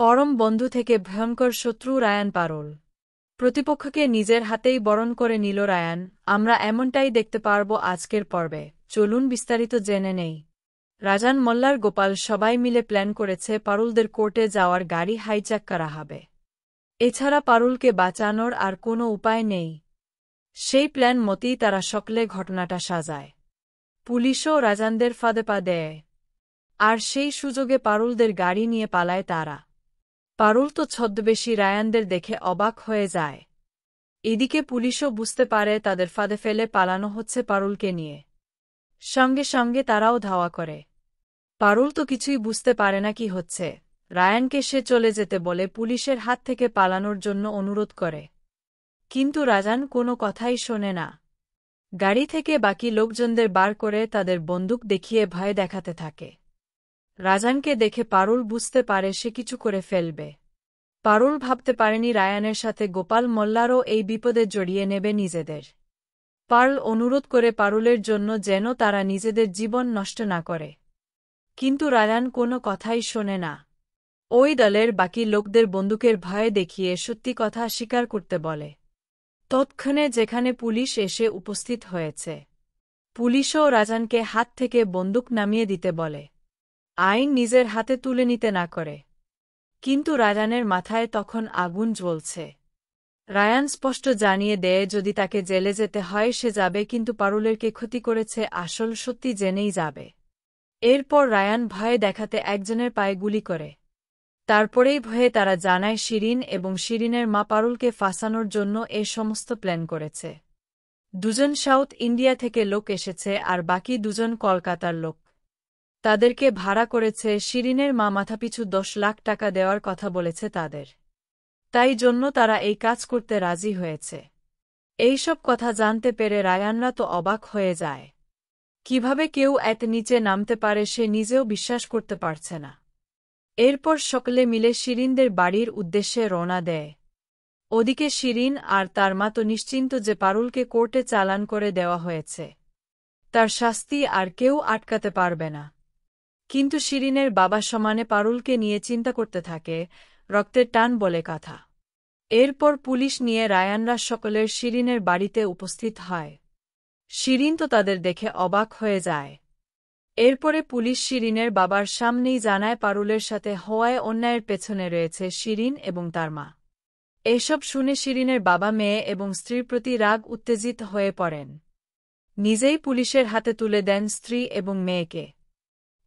পরম বন্ধু থেকে ভয়ঙ্কর শত্রু রায়ান পারুল। প্রতিপক্ষকে নিজের হাতেই বরণ করে নিল রায়ান। আমরা এমনটাই দেখতে পারব আজকের পর্বে। চলুন বিস্তারিত জেনে নেই। রাজান মোল্লার গোপাল সবাই মিলে প্ল্যান করেছে পারুলদের কোর্টে যাওয়ার গাড়ি হাইজ্যাক করা হবে। এছাড়া পারুলকে বাঁচানোর আর কোনো উপায় নেই। সেই প্ল্যান মতেই তারা সকলে ঘটনাটা সাজায়। পুলিশও রাজানদের ফাঁদে পা দেয়, আর সেই সুযোগে পারুলদের গাড়ি নিয়ে পালায় তারা। পারুল তো ছদ্মবেশী রায়ানদের দেখে অবাক হয়ে যায়। এদিকে পুলিশও বুঝতে পারে তাদের ফাঁদে ফেলে পালানো হচ্ছে পারুলকে নিয়ে। সঙ্গে সঙ্গে তারাও ধাওয়া করে। পারুল তো কিছুই বুঝতে পারে না কি হচ্ছে। রায়ানকে সে চলে যেতে বলে পুলিশের হাত থেকে পালানোর জন্য অনুরোধ করে, কিন্তু রাজান কোনো কথাই শোনে না। গাড়ি থেকে বাকি লোকজনদের বার করে তাদের বন্দুক দেখিয়ে ভয় দেখাতে থাকে। রাজানকে দেখে পারুল বুঝতে পারে সে কিছু করে ফেলবে। পারুল ভাবতে পারেনি রায়ানের সাথে গোপাল মোল্লারও এই বিপদে জড়িয়ে নেবে নিজেদের। পারুল অনুরোধ করে পারুলের জন্য যেন তারা নিজেদের জীবন নষ্ট না করে, কিন্তু রায়ান কোনো কথাই শোনে না। ওই দলের বাকি লোকদের বন্দুকের ভয় দেখিয়ে সত্যি কথা স্বীকার করতে বলে। তৎক্ষণে যেখানে পুলিশ এসে উপস্থিত হয়েছে, পুলিশও রাজানকে হাত থেকে বন্দুক নামিয়ে দিতে বলে, আইন নিজের হাতে তুলে নিতে না করে। কিন্তু রায়ানের মাথায় তখন আগুন জ্বলছে। রায়ান স্পষ্ট জানিয়ে দেয় যদি তাকে জেলে যেতে হয় সে যাবে, কিন্তু পারুলের কে ক্ষতি করেছে আসল সত্যি জেনেই যাবে। এরপর রায়ান ভয় দেখাতে একজনের পায়ে গুলি করে। তারপরেই ভয়ে তারা জানায় শিরিন এবং শিরিনের মা পারুলকে ফাঁসানোর জন্য এ সমস্ত প্ল্যান করেছে। দুজন সাউথ ইন্ডিয়া থেকে লোক এসেছে আর বাকি দুজন কলকাতার লোক। তাদেরকে ভাড়া করেছে। শিরিনের মা মাথাপিছু 10 লাখ টাকা দেওয়ার কথা বলেছে তাদের। তাই জন্য তারা এই কাজ করতে রাজি হয়েছে। এইসব কথা জানতে পেরে রায়ানরা তো অবাক হয়ে যায়। কিভাবে কেউ এত নিচে নামতে পারে সে নিজেও বিশ্বাস করতে পারছে না। এরপর সকলে মিলে শিরিনদের বাড়ির উদ্দেশ্যে রওনা দেয়। ওদিকে শিরিন আর তার মা তো নিশ্চিন্ত যে পারুলকে কোর্টে চালান করে দেওয়া হয়েছে। তার শাস্তি আর কেউ আটকাতে পারবে না। কিন্তু শিরিনের বাবা সমানে পারুলকে নিয়ে চিন্তা করতে থাকে। রক্তের টান বলে কথা। এরপর পুলিশ নিয়ে রায়ানরা সকলের শিরিনের বাড়িতে উপস্থিত হয়। শিরিন তো তাদের দেখে অবাক হয়ে যায়। এরপরে পুলিশ শিরিনের বাবার সামনেই জানায় পারুলের সাথে হওয়ায় অন্যায়ের পেছনে রয়েছে শিরিন এবং তার মা। এসব শুনে শিরিনের বাবা মেয়ে এবং স্ত্রীর প্রতি রাগ উত্তেজিত হয়ে পড়েন। নিজেই পুলিশের হাতে তুলে দেন স্ত্রী এবং মেয়েকে।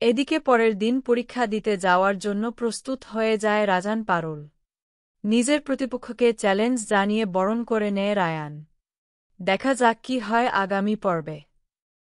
এদিকে পরের দিন পরীক্ষা দিতে যাওয়ার জন্য প্রস্তুত হয়ে যায় রাজান পারুল। নিজের প্রতিপক্ষকে চ্যালেঞ্জ জানিয়ে বরণ করে নেয় রায়ান। দেখা যাক কি হয় আগামী পর্বে।